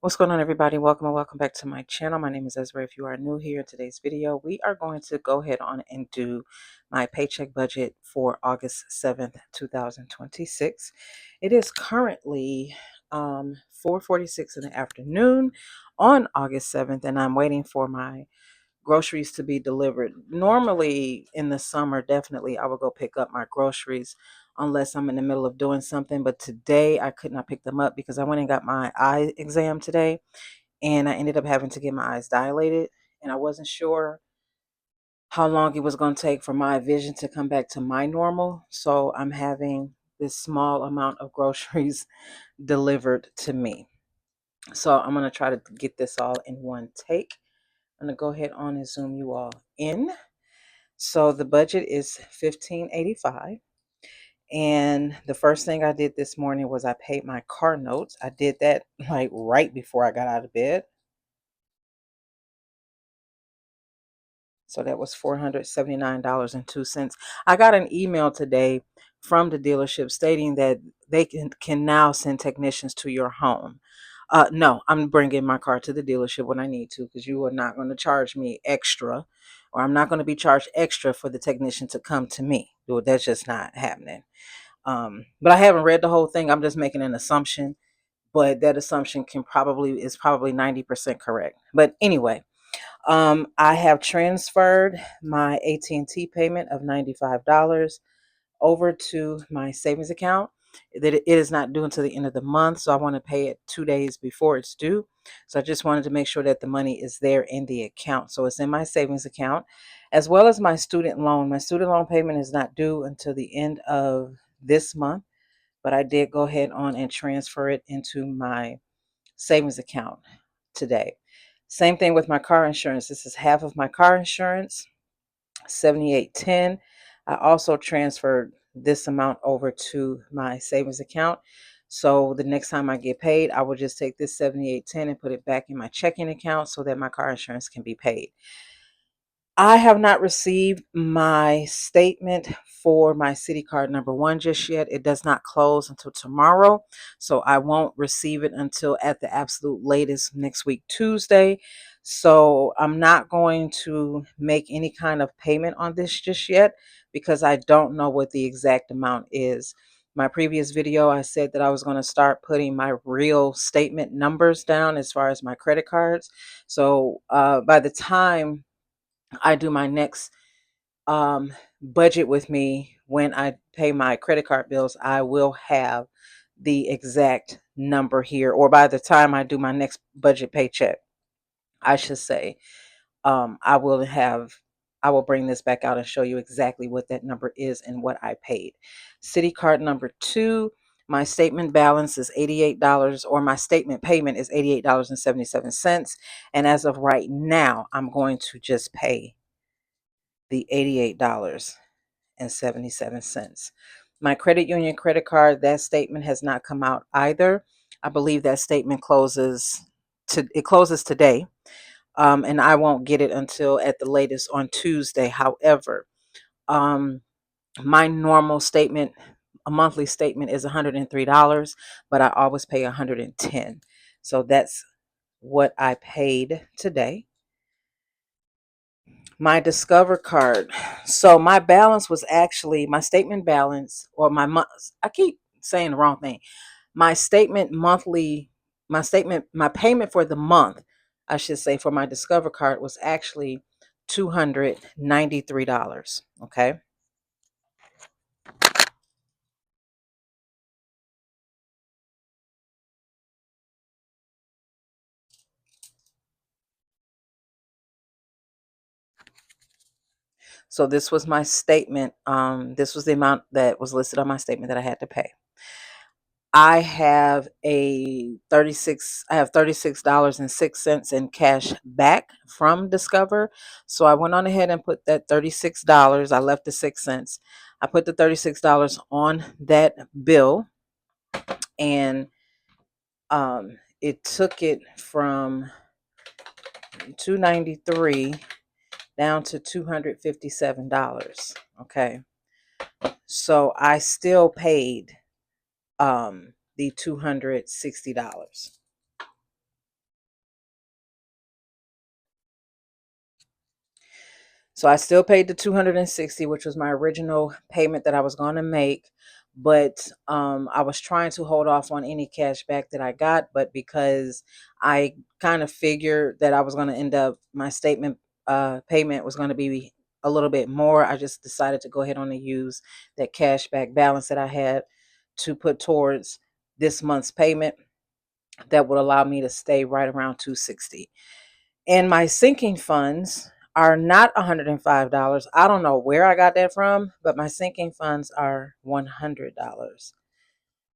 What's going on, everybody? Welcome and welcome back to my channel. My name is Ezra. If you are new here in today's video, we are going to go ahead on and do my paycheck budget for August 7th, 2026. It is currently 4:46 in the afternoon on August 7th, and I'm waiting for my groceries to be delivered. Normally in the summer, definitely I would go pick up my groceries unless I'm in the middle of doing something. But today I could not pick them up because I went and got my eye exam today, and I ended up having to get my eyes dilated, and I wasn't sure how long it was going to take for my vision to come back to my normal. So I'm having this small amount of groceries delivered to me. So I'm going to try to get this all in one take. I'm going to go ahead on and zoom you all in. So the budget is $15.85. And the first thing I did this morning was I paid my car notes. I did that like right before I got out of bed. So that was $479.02. I got an email today from the dealership stating that they can now send technicians to your home. No, I'm bringing my car to the dealership when I need to, because you are not going to charge me extra, or I'm not going to be charged extra for the technician to come to me. Well, that's just not happening. But I haven't read the whole thing. I'm just making an assumption, but that assumption is probably 90% correct. But anyway, I have transferred my AT&T payment of $95 over to my savings account. That it is not due until the end of the month, so I want to pay it 2 days before it's due. So I just wanted to make sure that the money is there in the account. So it's in my savings account, as well as my student loan. My student loan payment is not due until the end of this month, but I did go ahead on and transfer it into my savings account today. Same thing with my car insurance. This is half of my car insurance, 7810. I also transferred this amount over to my savings account. So the next time I get paid, I will just take this 7810 and put it back in my checking account so that my car insurance can be paid. I have not received my statement for my city card number one just yet. It does not close until tomorrow, so I won't receive it until at the absolute latest next week, Tuesday. So I'm not going to make any kind of payment on this just yet because I don't know what the exact amount is. My previous video, I said that I was going to start putting my real statement numbers down as far as my credit cards. So by the time I do my next budget with me, when I pay my credit card bills, I will have the exact number here, or by the time I do my next budget paycheck, I should say, I will have, I will bring this back out and show you exactly what that number is and what I paid. City card number two, my statement balance is $88, or my statement payment is $88.77. And as of right now, I'm going to just pay the $88.77. My credit union credit card, that statement has not come out either. I believe that statement closes today. And I won't get it until at the latest on Tuesday. However, um, my normal statement, a monthly statement, is $103, but I always pay $110. So that's what I paid today. My Discover card. So my balance was actually my statement balance, or my month. I keep saying the wrong thing. My statement monthly, my payment for the month, I should say, for my Discover card was actually $293. Okay. So this was my statement. This was the amount that was listed on my statement that I had to pay. I have $36.06 in cash back from Discover. So I went on ahead and put that $36. I left the 6 cents. I put the $36 on that bill, and it took it from 293 down to $257. Okay. So I still paid the $260. So I still paid the 260, which was my original payment that I was going to make. But I was trying to hold off on any cash back that I got. But because I kind of figured that I was going to end up, my statement payment was going to be a little bit more, I just decided to go ahead on and use that cash back balance that I had to put towards this month's payment that would allow me to stay right around 260. And my sinking funds are not $105. I don't know where I got that from, but my sinking funds are $100.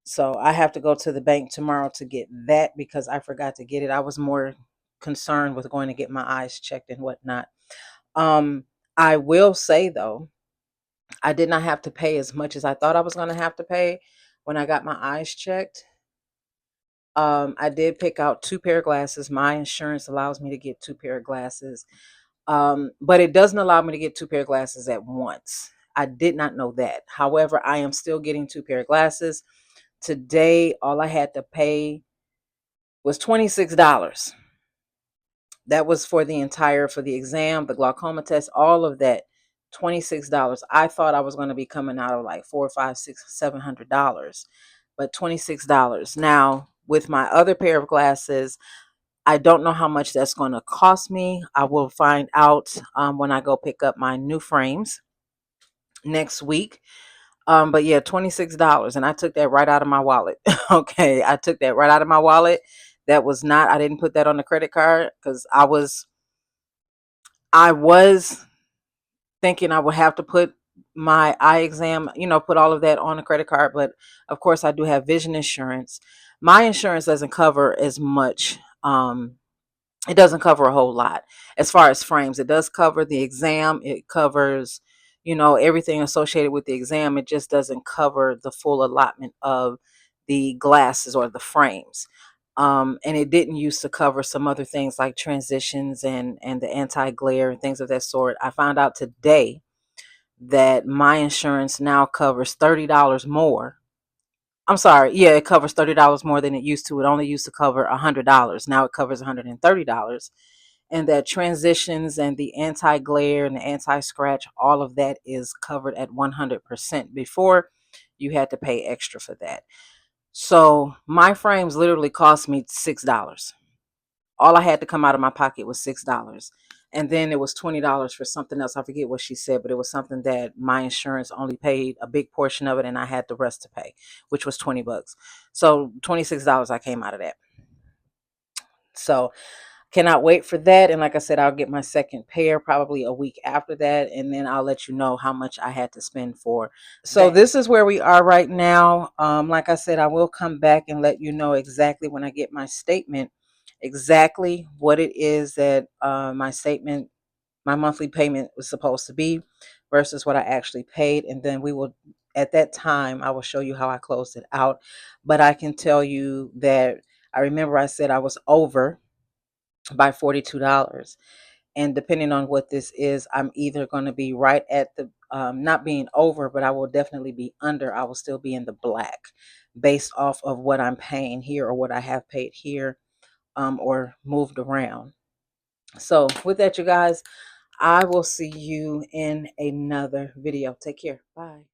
So I have to go to the bank tomorrow to get that because I forgot to get it. I was more concerned with going to get my eyes checked and whatnot. Um, I will say though, I did not have to pay as much as I thought I was going to have to pay when I got my eyes checked. I did pick out two pair of glasses. My insurance allows me to get two pair of glasses. But it doesn't allow me to get two pair of glasses at once. I did not know that. However, I am still getting two pair of glasses. Today, all I had to pay was $26. That was for the exam, the glaucoma test, all of that. $26. I thought I was going to be coming out of like $4, $5, $6, $700, but $26. Now, with my other pair of glasses, I don't know how much that's going to cost me. I will find out when I go pick up my new frames next week. But yeah, $26. And I took that right out of my wallet. Okay. I took that right out of my wallet. I didn't put that on the credit card because I was thinking I would have to put my eye exam, put all of that on the credit card. But of course, I do have vision insurance. My insurance doesn't cover as much. It doesn't cover a whole lot as far as frames. It does cover the exam. It covers, everything associated with the exam. It just doesn't cover the full allotment of the glasses or the frames. And it didn't used to cover some other things like transitions and the anti-glare and things of that sort. I found out today that my insurance now covers $30 more. I'm sorry. Yeah, it covers $30 more than it used to. It only used to cover $100. Now it covers $130. And that transitions and the anti-glare and the anti-scratch, all of that is covered at 100%. Before, you had to pay extra for that. So my frames literally cost me $6. All I had to come out of my pocket was $6. And then it was $20 for something else. I forget what she said, but it was something that my insurance only paid a big portion of it, and I had the rest to pay, which was $20. So $26 I came out of that. So cannot wait for that. And like I said, I'll get my second pair probably a week after that, and then I'll let you know how much I had to spend for. So this is where we are right now. Like I said, I will come back and let you know exactly when I get my statement, exactly what it is that my monthly payment was supposed to be versus what I actually paid. And then at that time, I will show you how I closed it out. But I can tell you that I remember I said I was over by $42. And depending on what this is, I'm either going to be right at the, not being over, but I will definitely be under. I will still be in the black based off of what I'm paying here or what I have paid here, or moved around. So with that, you guys, I will see you in another video. Take care. Bye.